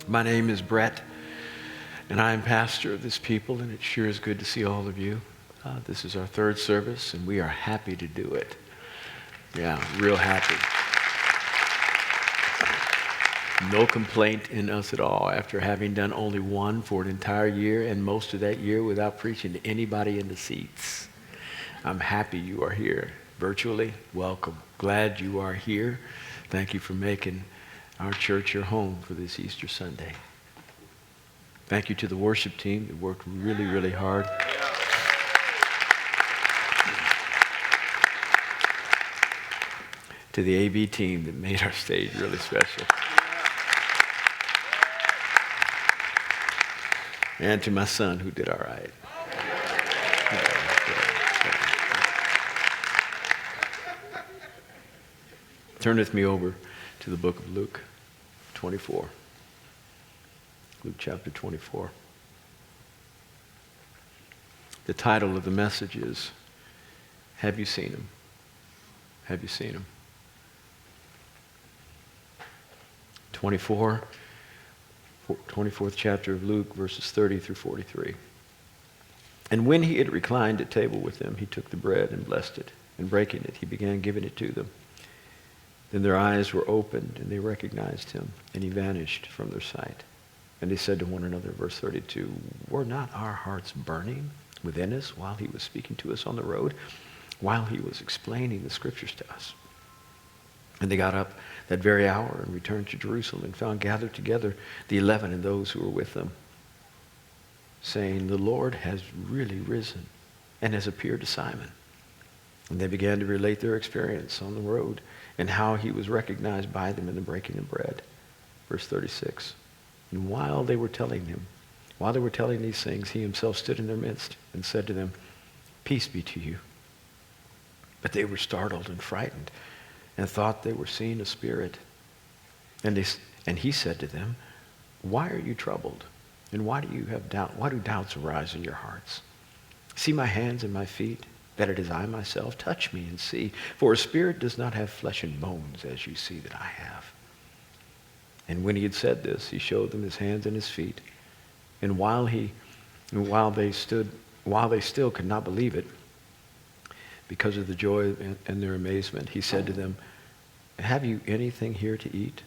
My name is Brett, and I am pastor of this people, and it sure is good to see all of you. This is our third service, and we are happy to do it. Yeah, real happy. No complaint in us at all after having done only one for an entire year, and most of that year without preaching to anybody in the seats. I'm happy you are here. Virtually, welcome. Glad you are here. Thank you for making our church your home for this Easter Sunday. Thank you to the worship team that worked really, really hard. To the AV team that made our stage really special. And to my son who did all right. Turn with me over to the book of Luke 24. Luke chapter 24. The title of the message is, Have You Seen Him? Have you seen him? 24, 24th chapter of Luke, verses 30 through 43. And when he had reclined at table with them, he took the bread and blessed it, and breaking it, he began giving it to them. Then their eyes were opened, and they recognized him, and he vanished from their sight. And they said to one another, verse 32, Were not our hearts burning within us while he was speaking to us on the road, while he was explaining the scriptures to us? And they got up that very hour and returned to Jerusalem and found gathered together the 11 and those who were with them, saying, The Lord has really risen and has appeared to Simon. And they began to relate their experience on the road and how he was recognized by them in the breaking of bread. Verse 36. And while they were telling these things, he himself stood in their midst and said to them, Peace be to you. But they were startled and frightened and thought they were seeing a spirit. And he said to them, Why are you troubled? And why do you have doubt? Why do doubts arise in your hearts? See my hands and my feet, that it is I myself. Touch me and see. For a spirit does not have flesh and bones, as you see that I have. And when he had said this, he showed them his hands and his feet. And while they still could not believe it, because of the joy and their amazement, he said to them, Have you anything here to eat?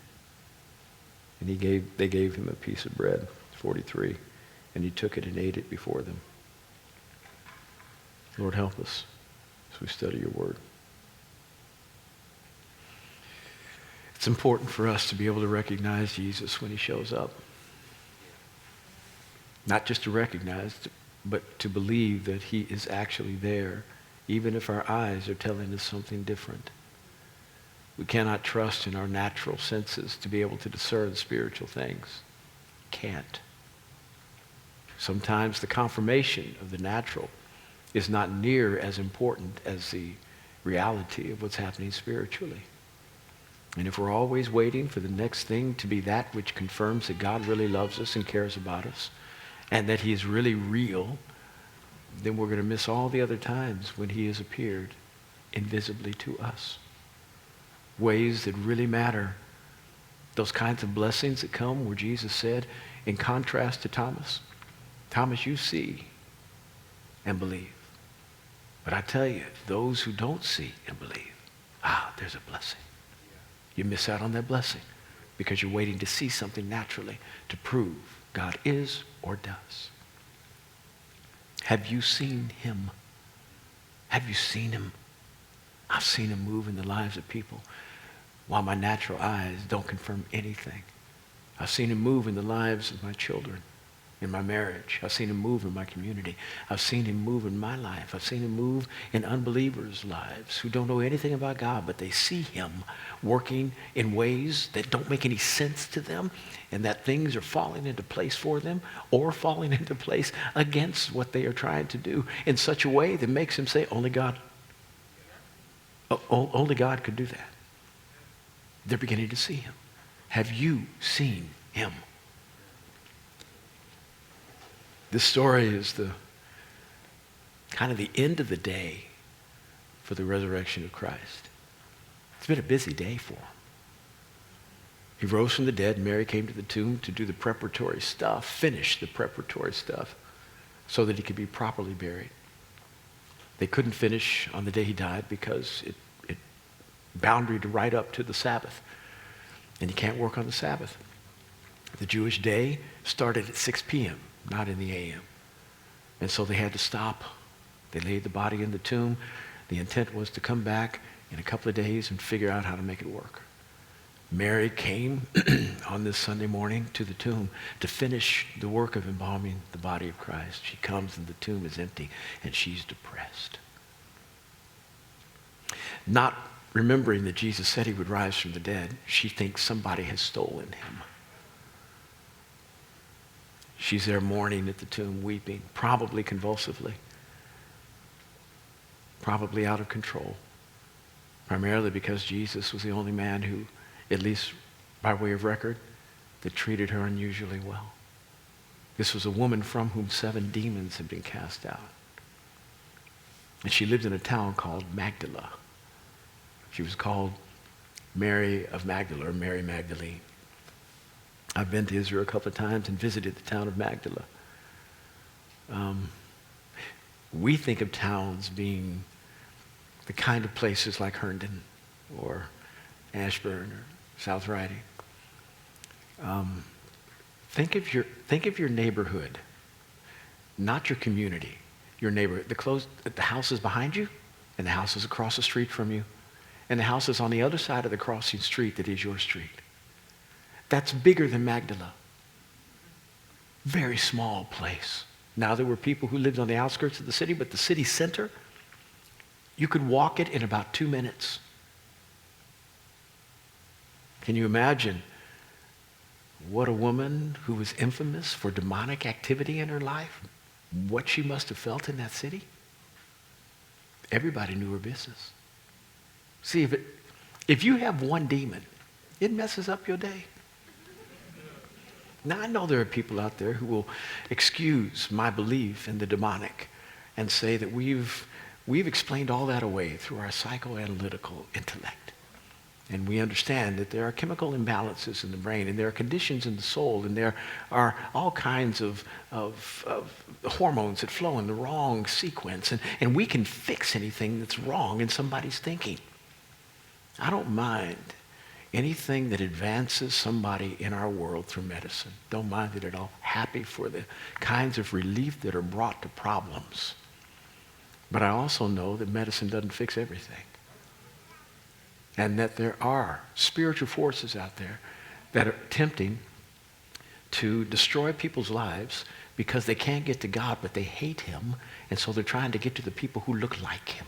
And they gave him a piece of bread, 43, and he took it and ate it before them. Lord, help us as we study your word. It's important for us to be able to recognize Jesus when he shows up. Not just to recognize, but to believe that he is actually there, even if our eyes are telling us something different. We cannot trust in our natural senses to be able to discern spiritual things. Can't. Sometimes the confirmation of the natural is not near as important as the reality of what's happening spiritually. And if we're always waiting for the next thing to be that which confirms that God really loves us and cares about us, and that he is really real, then we're going to miss all the other times when he has appeared invisibly to us. Ways that really matter. Those kinds of blessings that come where Jesus said, in contrast to Thomas, Thomas, you see and believe. But I tell you, those who don't see and believe, there's a blessing. You miss out on that blessing because you're waiting to see something naturally to prove God is or does. Have you seen him? Have you seen him? I've seen him move in the lives of people while my natural eyes don't confirm anything. I've seen him move in the lives of my children, in my marriage. I've seen him move in my community. I've seen him move in my life. I've seen him move in unbelievers' lives who don't know anything about God, but they see him working in ways that don't make any sense to them, and that things are falling into place for them or falling into place against what they are trying to do in such a way that makes them say, only God could do that. They're beginning to see him. Have you seen him? This story is the kind of the end of the day for the resurrection of Christ. It's been a busy day for him. He rose from the dead, and Mary came to the tomb to do the preparatory stuff, finish the preparatory stuff, so that he could be properly buried. They couldn't finish on the day he died because it boundaried right up to the Sabbath. And you can't work on the Sabbath. The Jewish day started at 6 p.m., not in the a.m. And so they had to stop. They laid the body in the tomb. The intent was to come back in a couple of days and figure out how to make it work. Mary came on this Sunday morning to the tomb to finish the work of embalming the body of Christ. She comes and the tomb is empty and she's depressed. Not remembering that Jesus said he would rise from the dead, she thinks somebody has stolen him. She's there mourning at the tomb, weeping, probably convulsively, probably out of control, primarily because Jesus was the only man who, at least by way of record, that treated her unusually well. This was a woman from whom 7 demons had been cast out. And she lived in a town called Magdala. She was called Mary of Magdala, or Mary Magdalene. I've been to Israel a couple of times and visited the town of Magdala. We think of towns being the kind of places like Herndon or Ashburn or South Riding. Think of your neighborhood, not your community, your neighborhood. The houses behind you, and the houses across the street from you, and the houses on the other side of the crossing street that is your street. That's bigger than Magdala. Very small place. Now, there were people who lived on the outskirts of the city, but the city center, you could walk it in about 2 minutes. Can you imagine what a woman who was infamous for demonic activity in her life, what she must have felt in that city? Everybody knew her business. See, if you have one demon, it messes up your day. Now, I know there are people out there who will excuse my belief in the demonic and say that we've explained all that away through our psychoanalytical intellect. And we understand that there are chemical imbalances in the brain, and there are conditions in the soul, and there are all kinds of hormones that flow in the wrong sequence, and we can fix anything that's wrong in somebody's thinking. I don't mind anything that advances somebody in our world through medicine. Don't mind it at all. Happy for the kinds of relief that are brought to problems. But I also know that medicine doesn't fix everything. And that there are spiritual forces out there that are attempting to destroy people's lives because they can't get to God, but they hate him, and so they're trying to get to the people who look like him.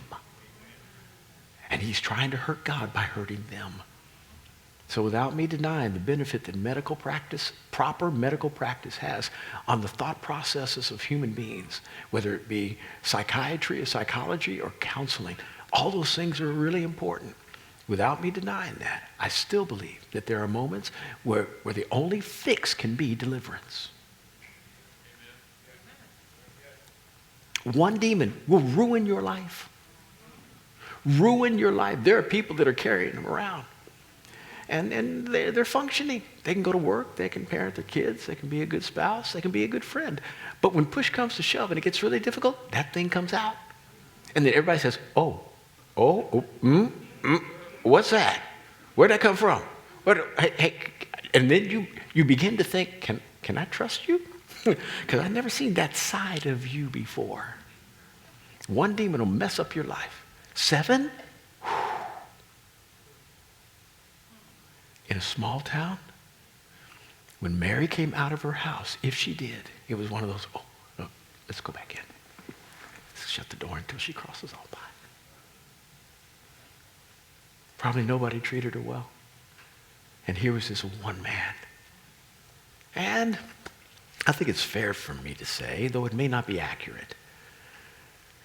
And he's trying to hurt God by hurting them. So without me denying the benefit that medical practice, proper medical practice, has on the thought processes of human beings, whether it be psychiatry or psychology or counseling, all those things are really important. Without me denying that, I still believe that there are moments where the only fix can be deliverance. One demon will ruin your life. Ruin your life. There are people that are carrying them around. And they're functioning. They can go to work. They can parent their kids. They can be a good spouse. They can be a good friend. But when push comes to shove and it gets really difficult, that thing comes out. And then everybody says, what's that? Where'd that come from? And then you begin to think, can I trust you? Because I've never seen that side of you before. One demon will mess up your life. 7? In a small town, when Mary came out of her house, if she did, it was one of those, no, let's go back in. Let's shut the door until she crosses on by. Probably nobody treated her well. And here was this one man. And I think it's fair for me to say, though it may not be accurate,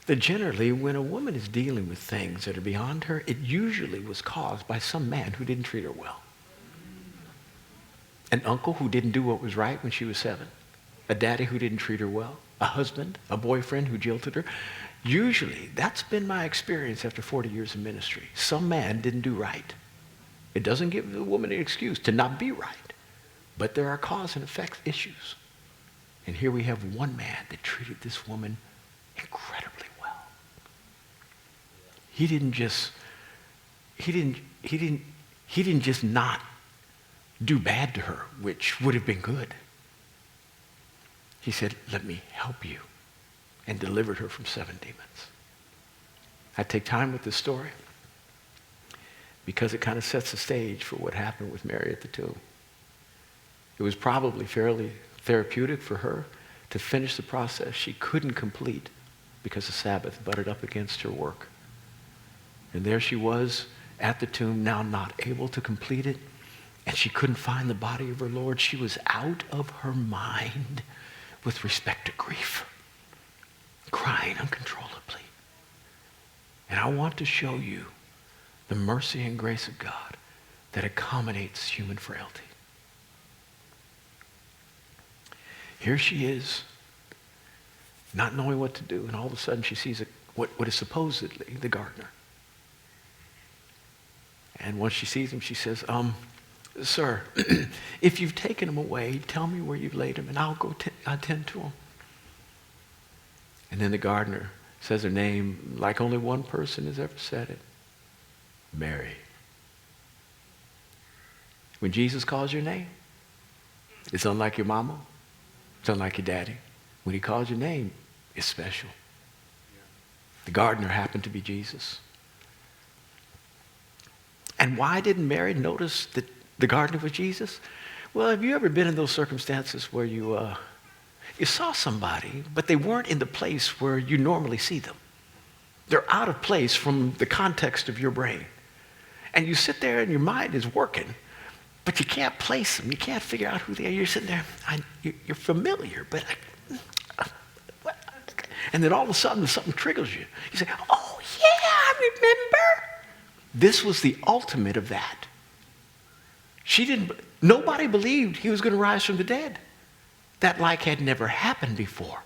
that generally when a woman is dealing with things that are beyond her, it usually was caused by some man who didn't treat her well. An uncle who didn't do what was right when she was 7. A daddy who didn't treat her well. A husband, a boyfriend who jilted her. Usually, that's been my experience after 40 years of ministry. Some man didn't do right. It doesn't give the woman an excuse to not be right. But there are cause and effect issues. And here we have one man that treated this woman incredibly well. He didn't just not do bad to her, which would have been good. He said, let me help you, and delivered her from 7 demons. I take time with this story because it kind of sets the stage for what happened with Mary at the tomb. It was probably fairly therapeutic for her to finish the process she couldn't complete because the Sabbath butted up against her work. And there she was at the tomb, now not able to complete it, and she couldn't find the body of her Lord. She was out of her mind with respect to grief, crying uncontrollably. And I want to show you the mercy and grace of God that accommodates human frailty. Here she is, not knowing what to do, and all of a sudden she sees what is supposedly the gardener. And once she sees him, she says, sir, if you've taken him away, tell me where you've laid him, and I'll go attend to him. And then the gardener says her name like only one person has ever said it. Mary. When Jesus calls your name, it's unlike your mama. It's unlike your daddy. When he calls your name, it's special. The gardener happened to be Jesus. And why didn't Mary notice that the gardener was Jesus? Well, have you ever been in those circumstances where you saw somebody, but they weren't in the place where you normally see them? They're out of place from the context of your brain. And you sit there and your mind is working, but you can't place them. You can't figure out who they are. You're sitting there, you're familiar, but what? And then all of a sudden something triggers you. You say, oh yeah, I remember. This was the ultimate of that. Nobody believed he was going to rise from the dead. That like had never happened before.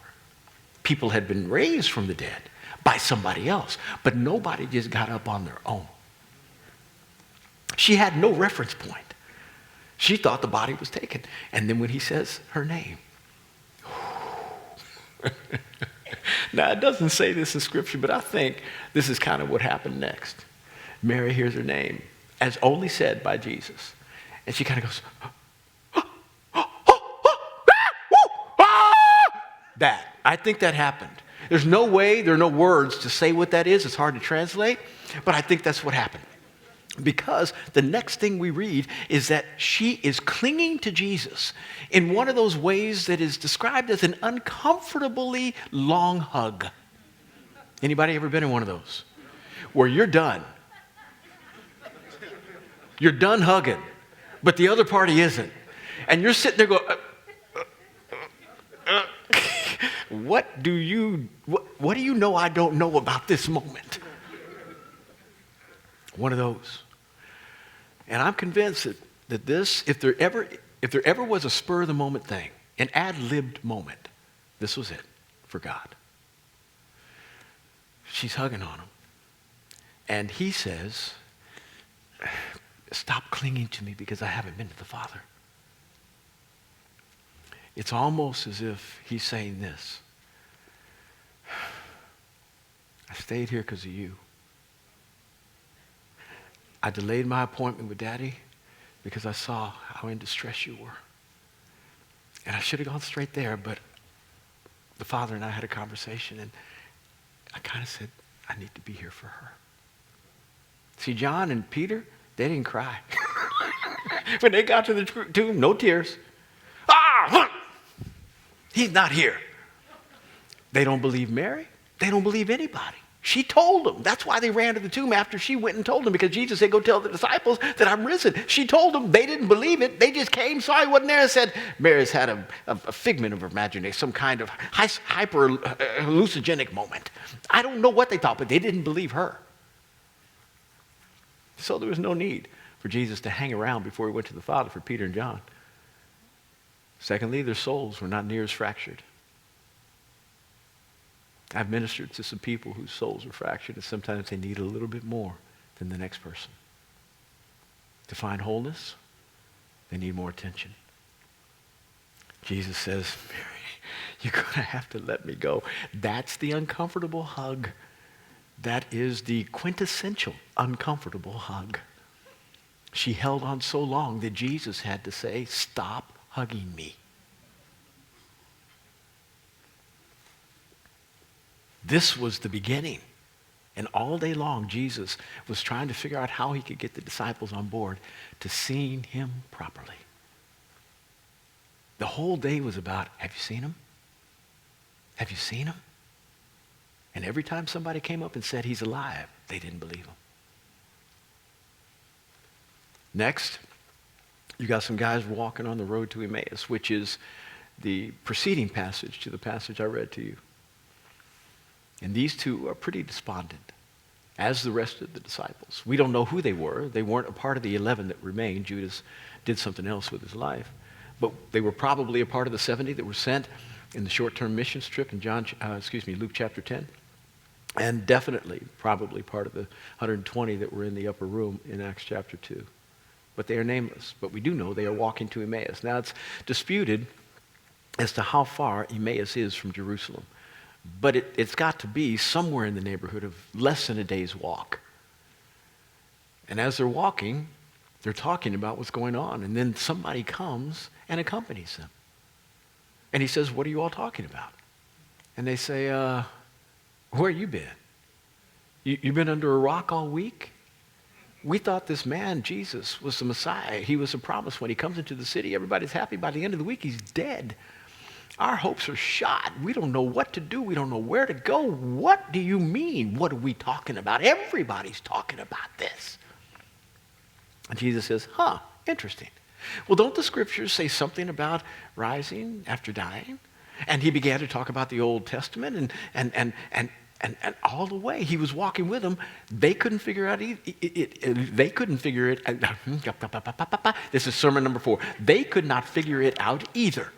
People had been raised from the dead by somebody else, but nobody just got up on their own. She had no reference point. She thought the body was taken. And then when he says her name, now it doesn't say this in Scripture, but I think this is kind of what happened next. Mary hears her name as only said by Jesus. And she kind of goes, that. I think that happened. There's no way, there are no words to say what that is. It's hard to translate, but I think that's what happened. Because the next thing we read is that she is clinging to Jesus in one of those ways that is described as an uncomfortably long hug. Anybody ever been in one of those? Where you're done. You're done hugging, but the other party isn't. And you're sitting there going, what do you know I don't know about this moment? One of those. And I'm convinced that this, if there ever was a spur of the moment thing, an ad-libbed moment, this was it for God. She's hugging on him. And he says, stop clinging to me because I haven't been to the Father. It's almost as if he's saying this. I stayed here because of you. I delayed my appointment with Daddy because I saw how in distress you were. And I should have gone straight there, but the Father and I had a conversation, and I kind of said, I need to be here for her. See, John and Peter, they didn't cry. When they got to the tomb, no tears. He's not here. They don't believe Mary. They don't believe anybody. She told them. That's why they ran to the tomb after she went and told them, because Jesus said, go tell the disciples that I'm risen. She told them. They didn't believe it. They just came, saw he wasn't there, and said, Mary's had a figment of her imagination, some kind of hyper hallucinogenic moment. I don't know what they thought, but they didn't believe her. So there was no need for Jesus to hang around before he went to the Father for Peter and John. Secondly, their souls were not near as fractured. I've ministered to some people whose souls are fractured, and sometimes they need a little bit more than the next person. to find wholeness, they need more attention. Jesus says, Mary, you're going to have to let me go. That's the uncomfortable hug. That is the quintessential uncomfortable hug. She held on so long that Jesus had to say, stop hugging me. This was the beginning. And all day long, Jesus was trying to figure out how he could get the disciples on board to seeing him properly. The whole day was about, have you seen him? Have you seen him? And every time somebody came up and said he's alive, they didn't believe him. Next, you got some guys walking on the road to Emmaus, which is the preceding passage to the passage I read to you. And these two are pretty despondent, as the rest of the disciples. We don't know who they were. They weren't a part of the 11 that remained. Judas did something else with his life. But they were probably a part of the 70 that were sent in the short-term missions trip in Luke chapter 10. And definitely, probably part of the 120 that were in the upper room in Acts chapter 2. But they are nameless. But we do know they are walking to Emmaus. Now, it's disputed as to how far Emmaus is from Jerusalem. But it's got to be somewhere in the neighborhood of less than a day's walk. And as they're walking, they're talking about what's going on. And then somebody comes and accompanies them. And he says, what are you all talking about? And they say, where you been? You've been under a rock all week? We thought this man, Jesus, was the Messiah. He was the promised one. He comes into the city. Everybody's happy. By the end of the week, he's dead. Our hopes are shot. We don't know what to do. We don't know where to go. What do you mean? What are we talking about? Everybody's talking about this. And Jesus says, interesting. Well, don't the scriptures say something about rising after dying? And he began to talk about the Old Testament and all the way he was walking with them, they couldn't figure out they couldn't figure it out. This is sermon number 4. They could not figure it out either.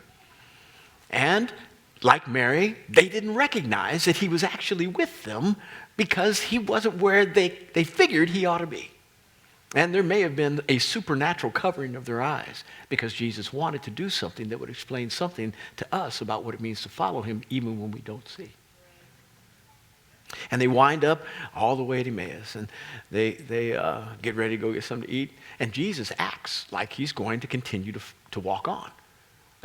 And like Mary, they didn't recognize that he was actually with them because he wasn't where they figured he ought to be. And there may have been a supernatural covering of their eyes because Jesus wanted to do something that would explain something to us about what it means to follow him even when we don't see. And they wind up all the way to Emmaus, and they get ready to go get something to eat. And Jesus acts like he's going to continue to walk on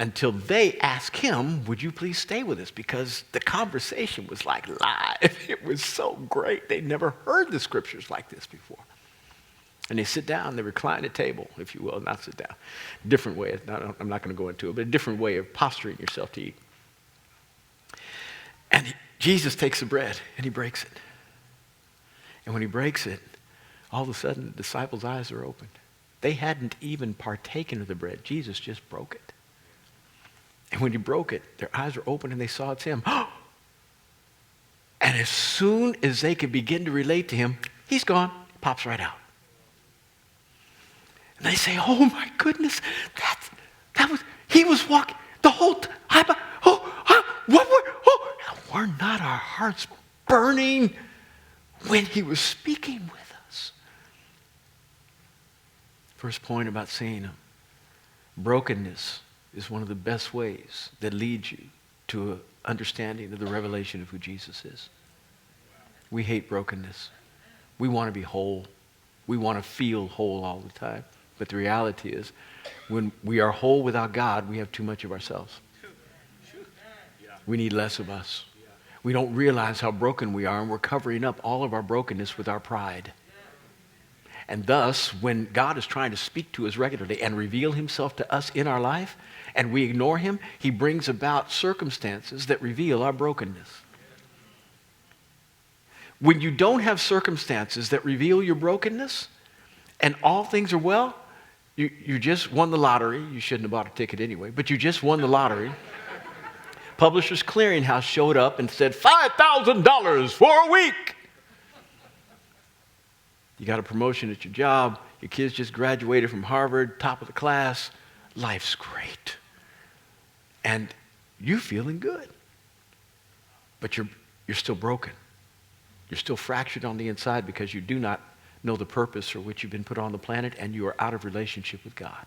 until they ask him, would you please stay with us? Because the conversation was like live. It was so great. They'd never heard the scriptures like this before. And they sit down, they recline at table, if you will, not sit down. Different way, I'm not going to go into it, but a different way of posturing yourself to eat. And Jesus takes the bread and he breaks it. And when he breaks it, all of a sudden the disciples' eyes are opened. They hadn't even partaken of the bread. Jesus just broke it. And when he broke it, their eyes were open and they saw it's him. And as soon as they could begin to relate to him, he's gone. He pops right out. And they say, oh my goodness, he was walking the whole time. Were not our hearts burning when he was speaking with us? First point about seeing him. Brokenness is one of the best ways that leads you to an understanding of the revelation of who Jesus is. We hate brokenness. We want to be whole. We want to feel whole all the time. But the reality is, when we are whole without God, we have too much of ourselves. We need less of us. We don't realize how broken we are, and we're covering up all of our brokenness with our pride. And thus, when God is trying to speak to us regularly and reveal himself to us in our life, and we ignore him, he brings about circumstances that reveal our brokenness. When you don't have circumstances that reveal your brokenness, and all things are well, you just won the lottery. You shouldn't have bought a ticket anyway, but you just won the lottery. Publishers Clearinghouse showed up and said, $5,000 for a week. You got a promotion at your job. Your kids just graduated from Harvard, top of the class. Life's great. And you feeling good. But you're still broken. You're still fractured on the inside because you do not know the purpose for which you've been put on the planet, and you are out of relationship with God.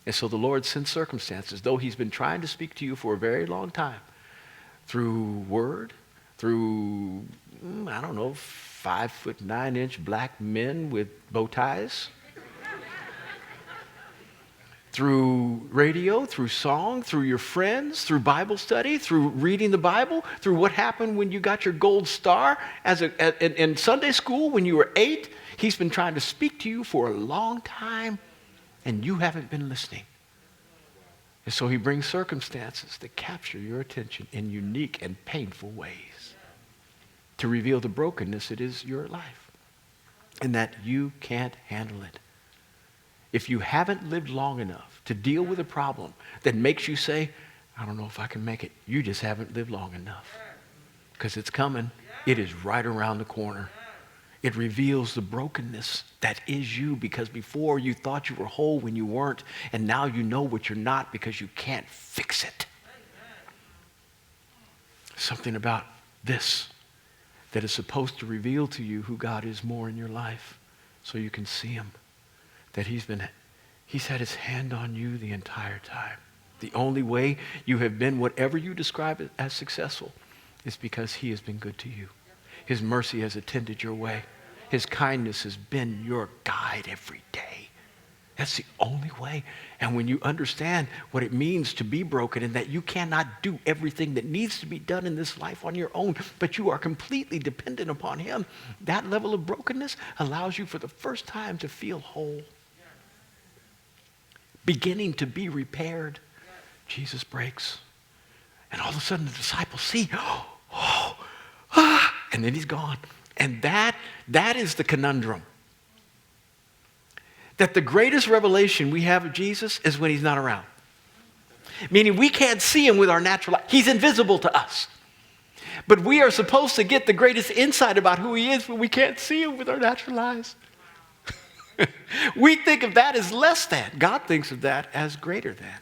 And so the Lord sends circumstances, though he's been trying to speak to you for a very long time, through word, through, 5'9" black men with bow ties, through radio, through song, through your friends, through Bible study, through reading the Bible, through what happened when you got your gold star in Sunday school when you were 8. He's been trying to speak to you for a long time, and you haven't been listening. And so he brings circumstances that capture your attention in unique and painful ways to reveal the brokenness it is your life and that you can't handle it. If you haven't lived long enough to deal with a problem that makes you say, I don't know if I can make it, you just haven't lived long enough. Because it's coming. It is right around the corner. It reveals the brokenness that is you, because before you thought you were whole when you weren't, and now you know what you're not because you can't fix it. Something about this that is supposed to reveal to you who God is more in your life so you can see him. That he's had his hand on you the entire time. The only way you have been whatever you describe as successful is because he has been good to you. His mercy has attended your way. His kindness has been your guide every day. That's the only way. And when you understand what it means to be broken and that you cannot do everything that needs to be done in this life on your own, but you are completely dependent upon him, that level of brokenness allows you for the first time to feel whole. Beginning to be repaired. Jesus breaks. And all of a sudden the disciples see, and then he's gone. And that is the conundrum. That the greatest revelation we have of Jesus is when he's not around. Meaning we can't see him with our natural eye. He's invisible to us. But we are supposed to get the greatest insight about who he is when we can't see him with our natural eyes. We think of that as less than. God thinks of that as greater than.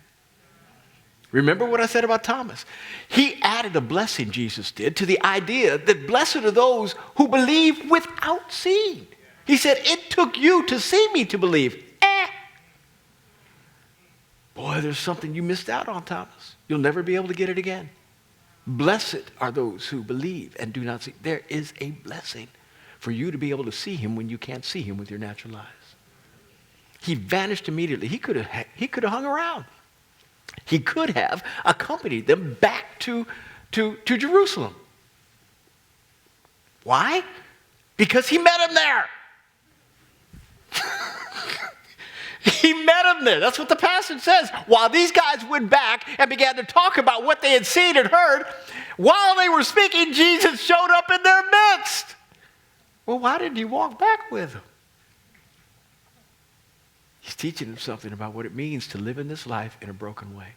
Remember what I said about Thomas? He added a blessing, Jesus did, to the idea that blessed are those who believe without seeing. He said, it took you to see me to believe. Boy, there's something you missed out on, Thomas. You'll never be able to get it again. Blessed are those who believe and do not see. There is a blessing for you to be able to see him when you can't see him with your natural eyes. He vanished immediately. He could have hung around. He could have accompanied them back to Jerusalem. Why? Because he met him there. He met him there. That's what the passage says. While these guys went back and began to talk about what they had seen and heard, while they were speaking, Jesus showed up in their midst. Well, why didn't he walk back with them? He's teaching them something about what it means to live in this life in a broken way.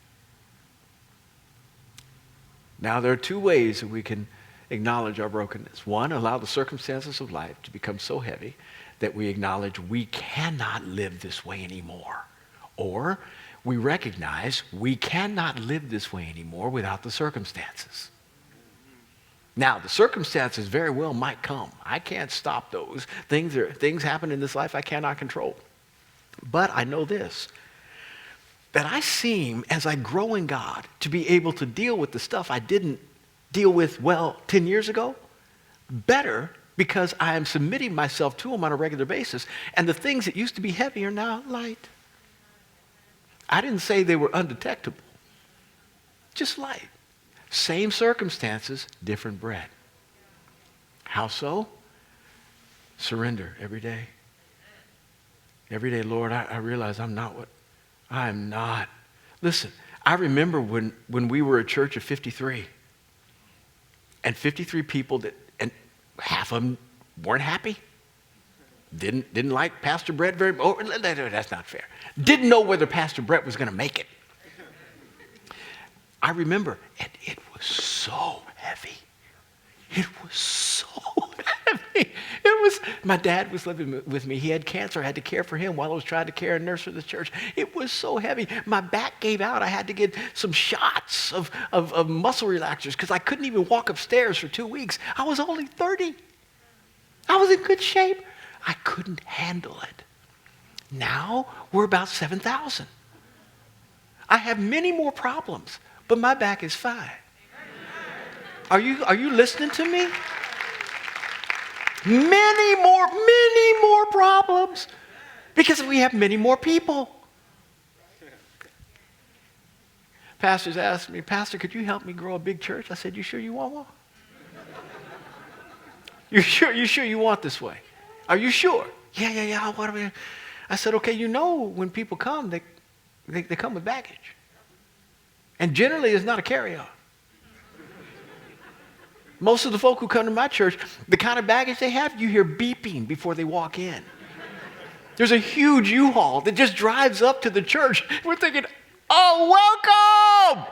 Now, there are two ways that we can acknowledge our brokenness. One, allow the circumstances of life to become so heavy that we acknowledge we cannot live this way anymore. Or we recognize we cannot live this way anymore without the circumstances. Now, the circumstances very well might come. I can't stop those. Things happen in this life I cannot control. But I know this, that I seem, as I grow in God, to be able to deal with the stuff I didn't deal with 10 years ago better because I am submitting myself to him on a regular basis. And the things that used to be heavy are now light. I didn't say they were undetectable, just light. Same circumstances, different bread. How so? Surrender every day. Every day, Lord, I realize I'm not. Listen, I remember when we were a church of 53, and 53 people and half of them weren't happy, didn't like Pastor Brett very much. Oh, that's not fair. Didn't know whether Pastor Brett was going to make it. I remember, and it was so heavy. It was so heavy. My dad was living with me. He had cancer. I had to care for him while I was trying to care and nurse for the church. It was so heavy. My back gave out. I had to get some shots of muscle relaxers because I couldn't even walk upstairs for 2 weeks. I was only 30. I was in good shape. I couldn't handle it. Now we're about 7,000. I have many more problems, but my back is fine. Are you listening to me? Many more problems because we have many more people. Pastors asked me, Pastor, could you help me grow a big church? I said, you sure you want one? You sure you want this way? Are you sure? Yeah. What are we? I said, okay, when people come, they come with baggage. And generally it's not a carry-on. Most of the folk who come to my church, the kind of baggage they have, you hear beeping before they walk in. There's a huge U-Haul that just drives up to the church. We're thinking, oh, welcome!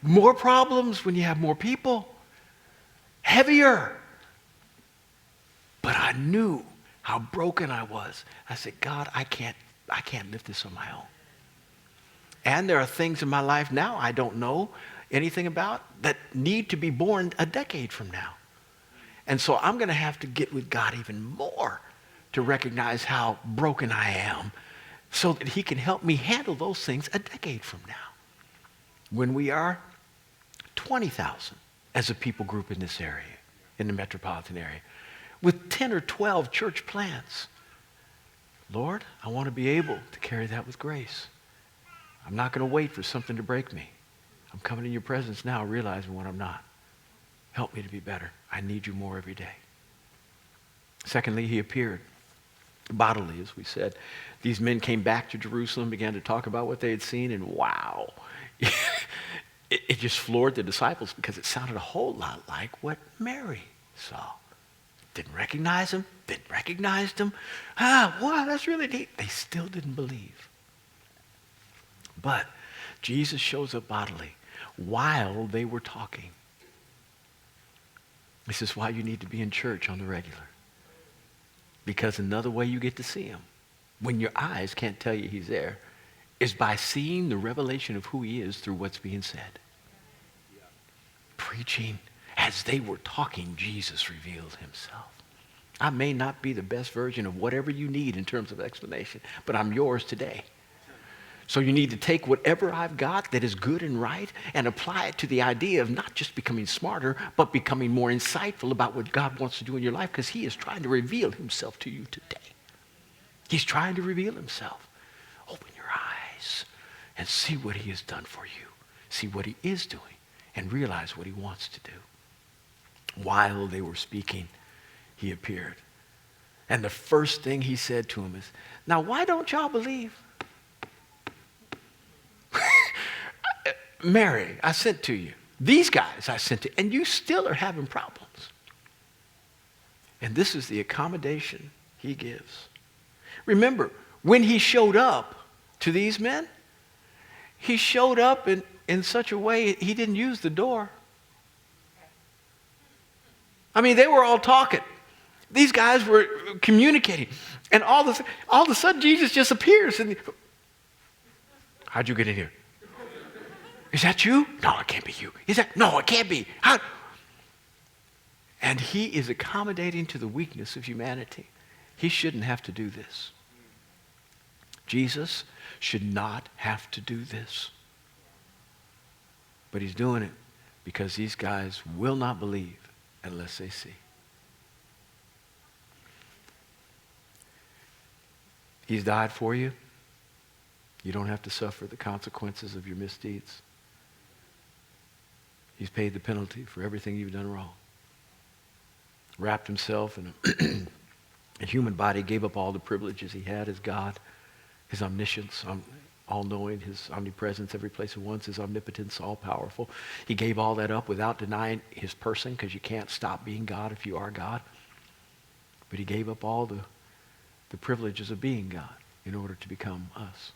More problems when you have more people. Heavier. But I knew how broken I was. I said, God, I can't lift this on my own. And there are things in my life now I don't know anything about that need to be born a decade from now. And so I'm going to have to get with God even more to recognize how broken I am so that he can help me handle those things a decade from now. When we are 20,000 as a people group in this area, in the metropolitan area, with 10 or 12 church plants, Lord, I want to be able to carry that with grace. I'm not going to wait for something to break me. I'm coming in your presence now realizing what I'm not. Help me to be better. I need you more every day. Secondly, he appeared bodily, as we said. These men came back to Jerusalem, began to talk about what they had seen, and wow. It just floored the disciples because it sounded a whole lot like what Mary saw. Didn't recognize him, didn't recognize him. Wow, that's really neat. They still didn't believe. But Jesus shows up bodily while they were talking. This is why you need to be in church on the regular. Because another way you get to see him, when your eyes can't tell you he's there, is by seeing the revelation of who he is through what's being said. Preaching. As they were talking, Jesus revealed himself. I may not be the best version of whatever you need in terms of explanation, but I'm yours today. So you need to take whatever I've got that is good and right and apply it to the idea of not just becoming smarter, but becoming more insightful about what God wants to do in your life, because he is trying to reveal himself to you today. He's trying to reveal himself. Open your eyes and see what he has done for you. See what he is doing and realize what he wants to do. While they were speaking, he appeared. And the first thing he said to him is, now why don't y'all believe? Mary, I sent to you. These guys I sent to, and you still are having problems. And this is the accommodation he gives. Remember, when he showed up to these men, he showed up in such a way he didn't use the door. I mean, they were all talking. These guys were communicating. And all of a sudden, Jesus just appears. And how'd you get in here? Is that you? No, it can't be you. No, it can't be. How? And he is accommodating to the weakness of humanity. He shouldn't have to do this. Jesus should not have to do this. But he's doing it because these guys will not believe unless they see. He's died for you. You don't have to suffer the consequences of your misdeeds. He's paid the penalty for everything you've done wrong. Wrapped himself in a human body, gave up all the privileges he had as God, his omniscience, all-knowing, his omnipresence, every place at once, his omnipotence, all-powerful. He gave all that up without denying his person, because you can't stop being God if you are God. But he gave up all the privileges of being God in order to become us.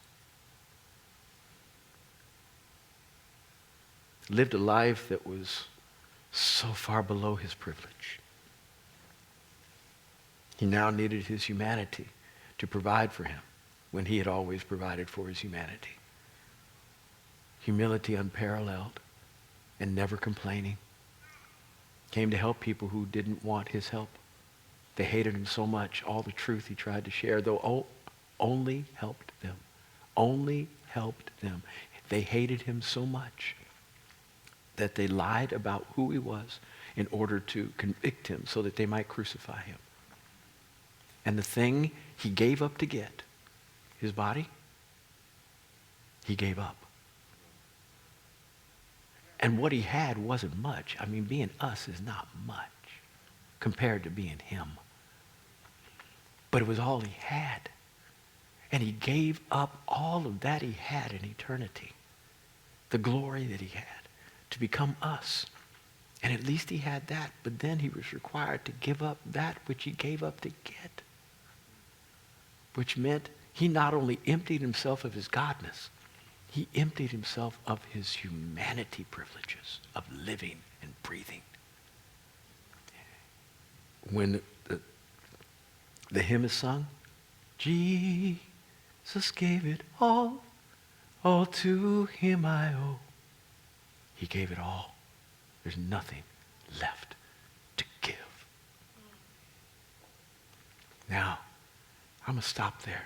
Lived a life that was so far below his privilege. He now needed his humanity to provide for him when he had always provided for his humanity. Humility unparalleled and never complaining. Came to help people who didn't want his help. They hated him so much, all the truth he tried to share, though only helped them. Only helped them. They hated him so much that they lied about who he was in order to convict him so that they might crucify him. And the thing he gave up to get, his body, he gave up. And what he had wasn't much. I mean, being us is not much compared to being him. But it was all he had. And he gave up all of that he had in eternity, the glory that he had, to become us. And at least he had that, but then he was required to give up that which he gave up to get, which meant he not only emptied himself of his godness, he emptied himself of his humanity privileges of living and breathing. When the hymn is sung, Jesus gave it all to him I owe. He gave it all. There's nothing left to give. Now, I'm going to stop there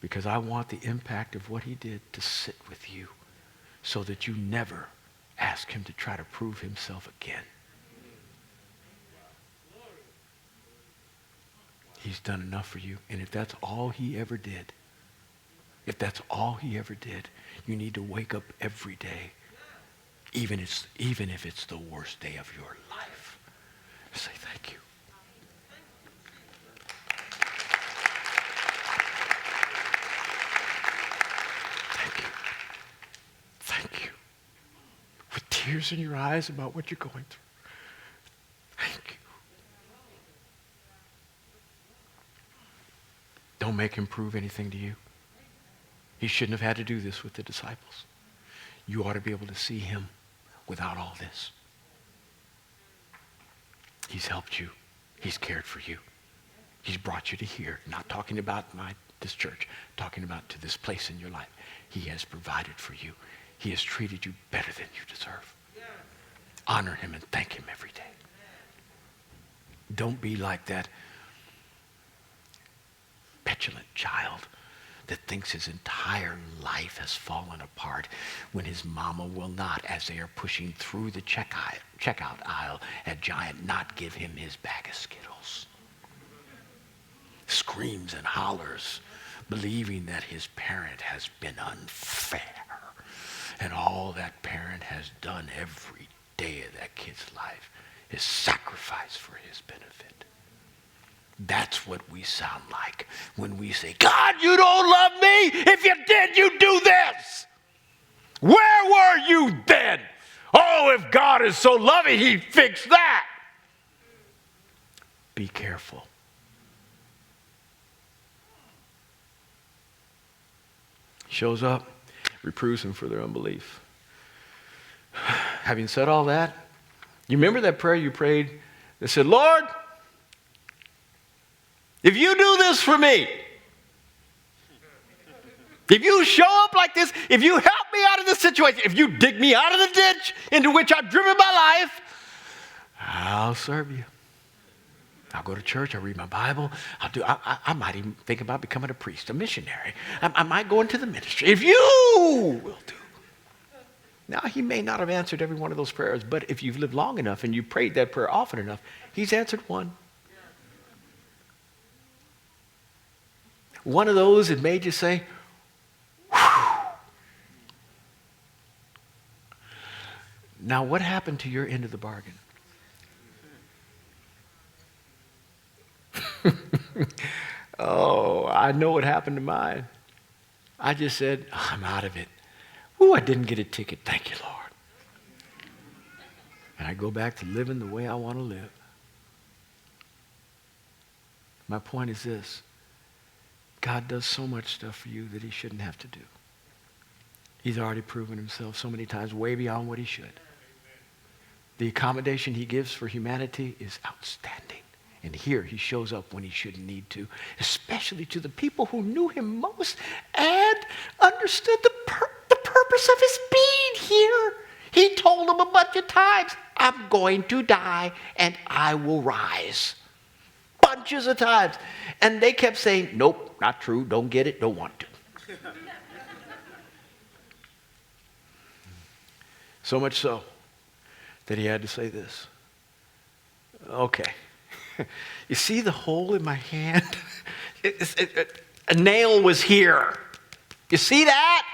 because I want the impact of what he did to sit with you so that you never ask him to try to prove himself again. He's done enough for you. And if that's all he ever did, you need to wake up every day, even if it's the worst day of your life. Say thank you. Thank you. Thank you. With tears in your eyes about what you're going through. Thank you. Don't make him prove anything to you. He shouldn't have had to do this with the disciples. You ought to be able to see him without all this. He's helped you. He's cared for you. He's brought you to here. Not talking about this church. Talking about to this place in your life. He has provided for you. He has treated you better than you deserve. Honor him and thank him every day. Don't be like that petulant child that thinks his entire life has fallen apart when his mama will not, as they are pushing through the checkout aisle at Giant, not give him his bag of Skittles. Screams and hollers, believing that his parent has been unfair. And all that parent has done every day of that kid's life is sacrifice for his benefit. That's what we sound like when we say, God, you don't love me. If you did, you'd do this. Where were you then? Oh, if God is so loving, he'd fix that. Be careful. He shows up, reproves them for their unbelief. Having said all that, you remember that prayer you prayed that said, Lord, if you do this for me, if you show up like this, if you help me out of this situation, if you dig me out of the ditch into which I've driven my life, I'll serve you. I'll go to church, I'll read my Bible, I might even think about becoming a priest, a missionary. I might go into the ministry. If you will do. Now, he may not have answered every one of those prayers, but if you've lived long enough and you prayed that prayer often enough, he's answered one. One of those that made you say, whew. Now, what happened to your end of the bargain? Oh, I know what happened to mine. I just said, I'm out of it. Ooh, I didn't get a ticket. Thank you, Lord. And I go back to living the way I want to live. My point is this. God does so much stuff for you that he shouldn't have to do. He's already proven himself so many times way beyond what he should. The accommodation he gives for humanity is outstanding. And here he shows up when he shouldn't need to, especially to the people who knew him most and understood the purpose of his being here. He told them a bunch of times, I'm going to die and I will rise. bunches of times. And they kept saying, nope, not true, don't get it, don't want to. So much so that he had to say this. Okay. You see the hole in my hand? A nail was here. You see that?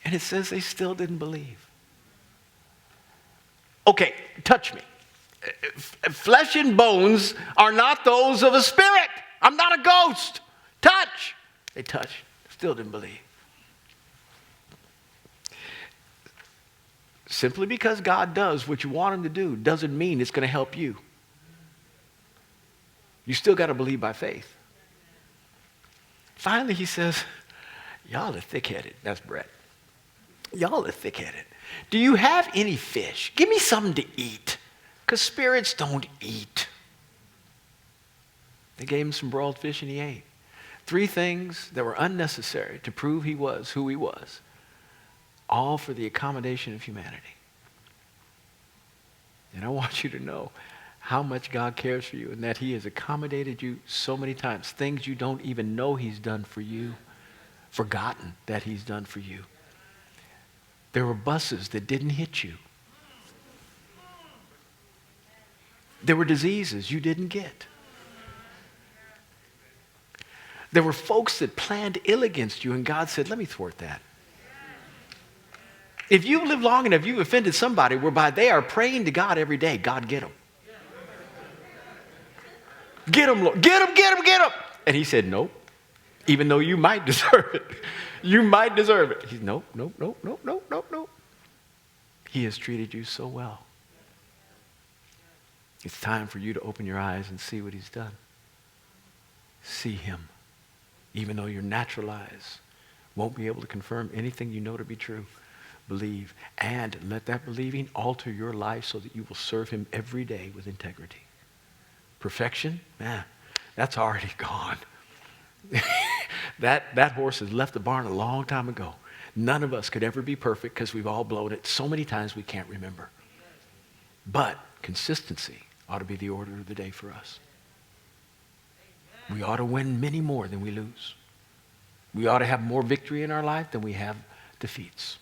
And it says they still didn't believe. Okay, touch me. Flesh and bones are not those of a spirit. I'm not a ghost. Touch. They touched. Still didn't believe. Simply because God does what you want him to do doesn't mean it's going to help you. You still got to believe by faith. Finally, he says, y'all are thick-headed. That's Brett. Y'all are thick-headed. Do you have any fish? Give me something to eat, because spirits don't eat. They gave him some broiled fish and he ate. 3 things that were unnecessary to prove he was who he was, all for the accommodation of humanity. And I want you to know how much God cares for you and that he has accommodated you so many times. Things you don't even know he's done for you, forgotten that he's done for you. There were buses that didn't hit you. There were diseases you didn't get. There were folks that planned ill against you, and God said, let me thwart that. If you live long enough, you've offended somebody whereby they are praying to God every day, God, get them. Get them, Lord. Get them, get them, get them. And he said, nope. Even though you might deserve it. You might deserve it. He's, nope, nope, nope, nope, nope, nope, nope. He has treated you so well. It's time for you to open your eyes and see what he's done. See him. Even though your natural eyes won't be able to confirm anything you know to be true. Believe. And let that believing alter your life so that you will serve him every day with integrity. Perfection? That's already gone. That horse has left the barn a long time ago. None of us could ever be perfect because we've all blown it so many times we can't remember. But consistency ought to be the order of the day for us. We ought to win many more than we lose. We ought to have more victory in our life than we have defeats.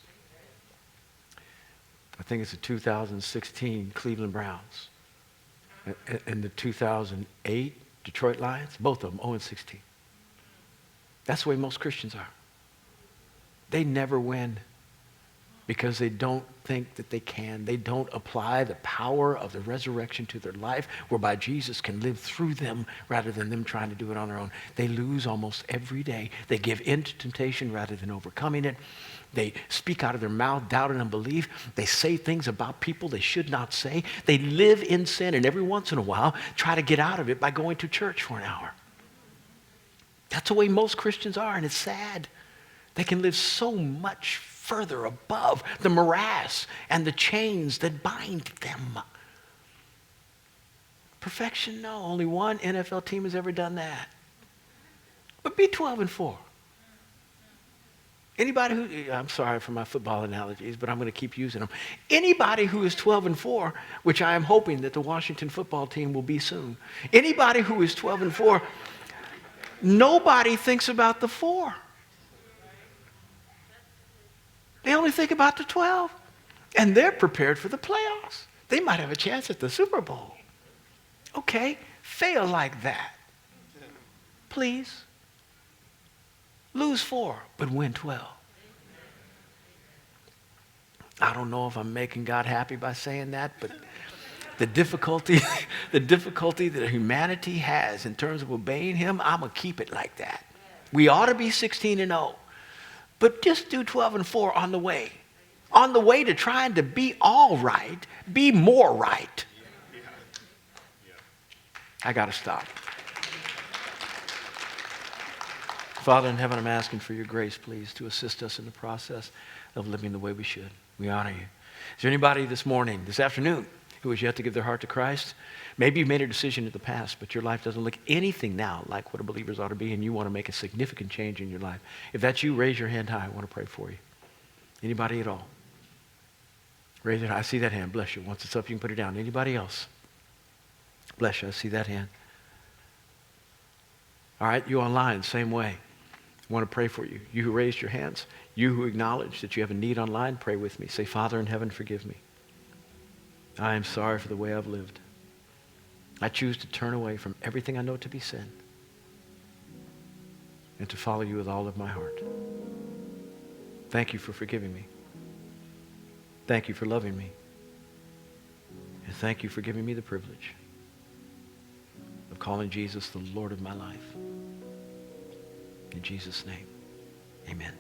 I think it's the 2016 Cleveland Browns and the 2008 Detroit Lions, both of them 0-16. That's the way most Christians are. They never win because they don't think that they can. They don't apply the power of the resurrection to their life, whereby Jesus can live through them rather than them trying to do it on their own. They lose almost every day. They give in to temptation rather than overcoming it. They speak out of their mouth doubt and unbelief. They say things about people they should not say. They live in sin and every once in a while try to get out of it by going to church for an hour. That's the way most Christians are, and it's sad. They can live so much further above the morass and the chains that bind them. Perfection? No. Only one NFL team has ever done that. But be 12-4. Anybody who, I'm sorry for my football analogies, but I'm going to keep using them. Anybody who is 12-4, which I am hoping that the Washington football team will be soon. Anybody who is 12-4, nobody thinks about the 4. They only think about the 12. And they're prepared for the playoffs. They might have a chance at the Super Bowl. Okay, fail like that. Please. Lose 4, but win 12. I don't know if I'm making God happy by saying that, but the difficulty that humanity has in terms of obeying him, I'm going to keep it like that. We ought to be 16-0. But just do 12-4 on the way. On the way to trying to be all right, be more right. I got to stop. Father in heaven, I'm asking for your grace, please, to assist us in the process of living the way we should. We honor you. Is there anybody this morning, this afternoon, who has yet to give their heart to Christ? Maybe you made a decision in the past, but your life doesn't look anything now like what a believer's ought to be, and you want to make a significant change in your life. If that's you, raise your hand high. I want to pray for you. Anybody at all? Raise it high. I see that hand. Bless you. Once it's up, you can put it down. Anybody else? Bless you. I see that hand. All right, you online, same way. I want to pray for you. You who raised your hands, you who acknowledge that you have a need online, pray with me. Say, Father in heaven, forgive me. I am sorry for the way I've lived. I choose to turn away from everything I know to be sin and to follow you with all of my heart. Thank you for forgiving me. Thank you for loving me. And thank you for giving me the privilege of calling Jesus the Lord of my life. In Jesus' name, amen.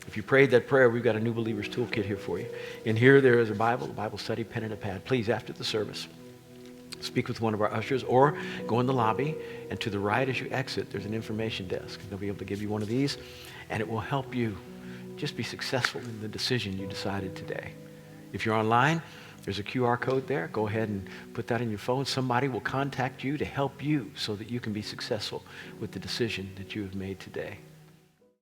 If you prayed that prayer, we've got a New Believer's Toolkit here for you. In here, there is a Bible study, pen and a pad. Please, after the service, speak with one of our ushers or go in the lobby, and to the right as you exit, there's an information desk. They'll be able to give you one of these, and it will help you just be successful in the decision you decided today. If you're online, there's a QR code there. Go ahead and put that in your phone. Somebody will contact you to help you so that you can be successful with the decision that you have made today.